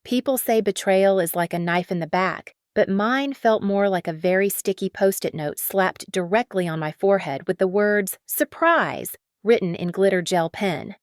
People say betrayal is like a knife in the back, but mine felt more like a very sticky Post-it note slapped directly on my forehead with the words, "Surprise," written in glitter gel pen.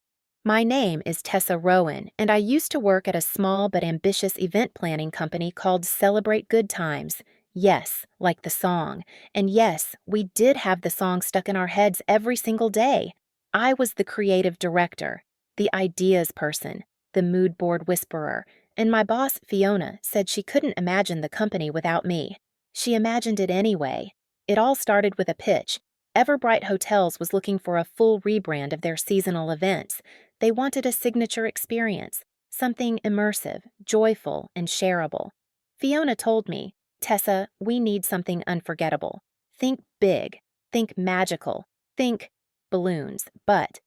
My name is Tessa Rowan, and I used to work at a small but ambitious event planning company called Celebrate Good Times. Yes, like the song. And yes, we did have the song stuck in our heads every single day. I was the creative director, the ideas person, the mood board whisperer, and my boss, Fiona, said she couldn't imagine the company without me. She imagined it anyway. It all started with a pitch. Everbright Hotels was looking for a full rebrand of their seasonal events. They wanted a signature experience, something immersive, joyful, and shareable. Fiona told me, "Tessa, we need something unforgettable. Think big, think magical, think balloons, but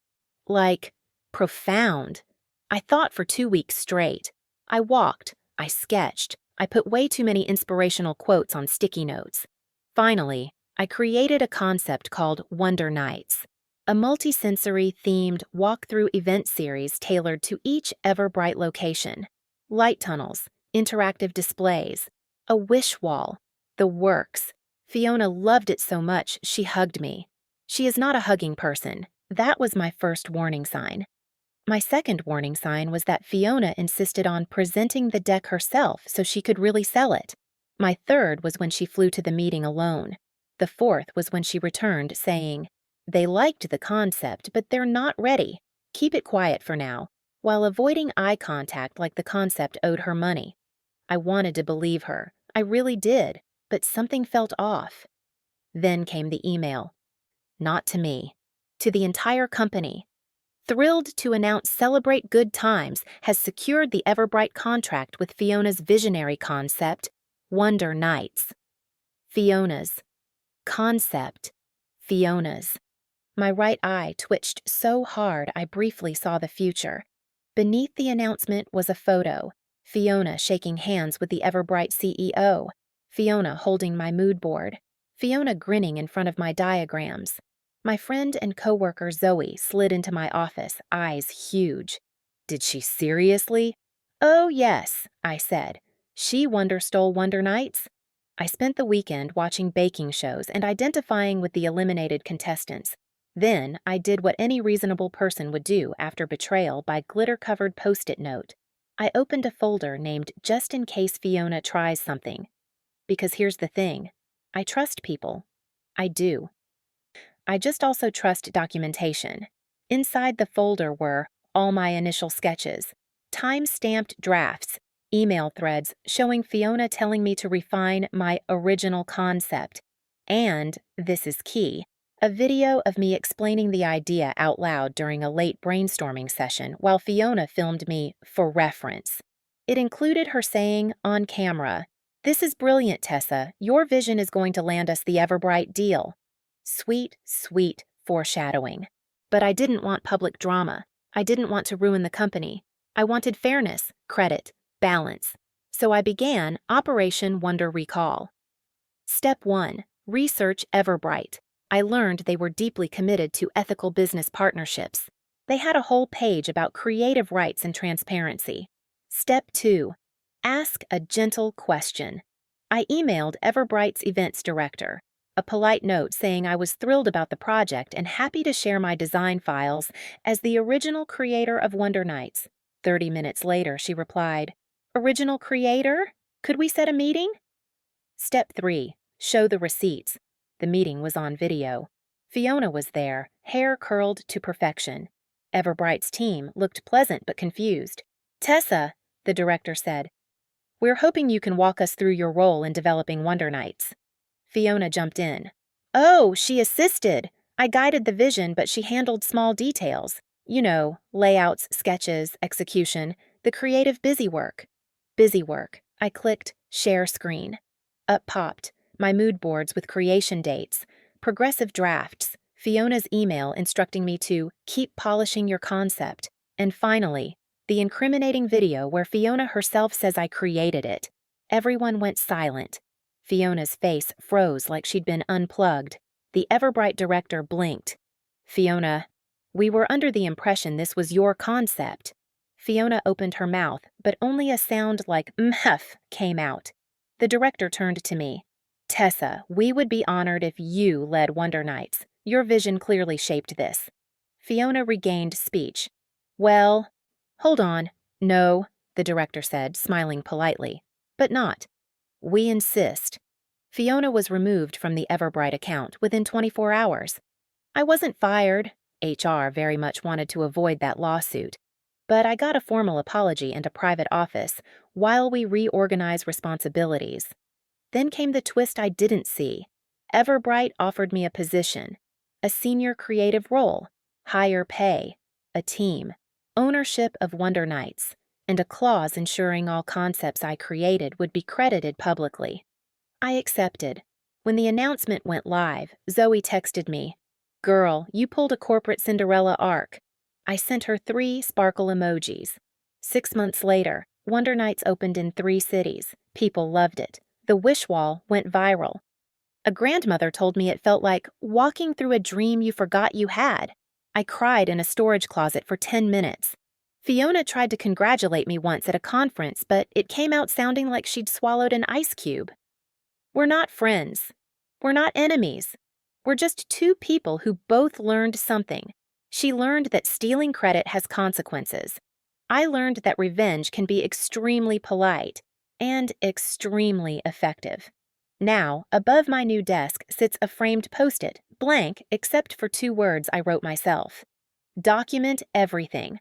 like profound." I thought for 2 weeks straight. I walked, I sketched, I put way too many inspirational quotes on sticky notes. Finally, I created a concept called Wonder Nights, a multisensory themed walk-through event series tailored to each Everbright location. Light tunnels, interactive displays, a wish wall, the works. Fiona loved it so much she hugged me. She is not a hugging person. That was my first warning sign. My second warning sign was that Fiona insisted on presenting the deck herself so she could really sell it. My third was when she flew to the meeting alone. The fourth was when she returned saying, "They liked the concept, but they're not ready. Keep it quiet for now," while avoiding eye contact like the concept owed her money. I wanted to believe her. I really did, but something felt off. Then came the email. Not to me. To the entire company. Thrilled to announce Celebrate Good Times has secured the Everbright contract with Fiona's visionary concept, Wonder Nights. Fiona's. Concept. Fiona's. My right eye twitched so hard I briefly saw the future. Beneath the announcement was a photo, Fiona shaking hands with the Everbright CEO, Fiona holding my mood board, Fiona grinning in front of my diagrams. My friend and coworker Zoe slid into my office, eyes huge. Did she seriously? "Oh, yes," I said. "She stole Wonder Nights?" I spent the weekend watching baking shows and identifying with the eliminated contestants. Then I did what any reasonable person would do after betrayal by glitter-covered Post-it note. I opened a folder named Just in Case Fiona Tries Something. Because here's the thing. I trust people. I do. I just also trust documentation. Inside the folder were all my initial sketches, time-stamped drafts, email threads showing Fiona telling me to refine my original concept, and, this is key, a video of me explaining the idea out loud during a late brainstorming session while Fiona filmed me for reference. It included her saying on camera, "This is brilliant, Tessa. Your vision is going to land us the Everbright deal." Sweet, sweet foreshadowing. But I didn't want public drama. I didn't want to ruin the company. I wanted fairness, credit, balance. So I began Operation Wonder Recall. Step 1. Research Everbright. I learned they were deeply committed to ethical business partnerships. They had a whole page about creative rights and transparency. Step 2. Ask a gentle question. I emailed Everbright's events director. A polite note saying I was thrilled about the project and happy to share my design files as the original creator of Wonder Nights. 30 minutes later, she replied, "Original creator? Could we set a meeting?" Step 3. Show the receipts. The meeting was on video. Fiona was there, hair curled to perfection. Everbright's team looked pleasant but confused. "Tessa," the director said, "we're hoping you can walk us through your role in developing Wonder Nights." Fiona jumped in. "Oh, she assisted. I guided the vision, but she handled small details. You know, layouts, sketches, execution, the creative busy work." Busy work. I clicked Share Screen. Up popped my mood boards with creation dates, progressive drafts, Fiona's email instructing me to keep polishing your concept, and finally, the incriminating video where Fiona herself says I created it. Everyone went silent. Fiona's face froze like she'd been unplugged. The Everbright director blinked. "Fiona, we were under the impression this was your concept." Fiona opened her mouth, but only a sound like mhuff came out. The director turned to me. Tessa, we would be honored if you led Wonder Nights. Your vision clearly shaped this. Fiona regained speech. Well, hold on. No, the director said, smiling politely. But not. We insist. Fiona was removed from the Everbright account within 24 hours. I wasn't fired. HR very much wanted to avoid that lawsuit. But I got a formal apology and a private office while we reorganize responsibilities. Then came the twist I didn't see. Everbright offered me a position, a senior creative role, higher pay, a team, ownership of Wonder Nights, and a clause ensuring all concepts I created would be credited publicly. I accepted. When the announcement went live, Zoe texted me, "Girl, you pulled a corporate Cinderella arc." I sent her 3 sparkle emojis. 6 months later, Wonder Nights opened in 3 cities. People loved it. The wish wall went viral. A grandmother told me it felt like walking through a dream you forgot you had. I cried in a storage closet for 10 minutes. Fiona tried to congratulate me once at a conference, but it came out sounding like she'd swallowed an ice cube. We're not friends. We're not enemies. We're just 2 people who both learned something. She learned that stealing credit has consequences. I learned that revenge can be extremely polite and extremely effective. Now, above my new desk sits a framed Post-it, blank except for 2 words I wrote myself. Document everything.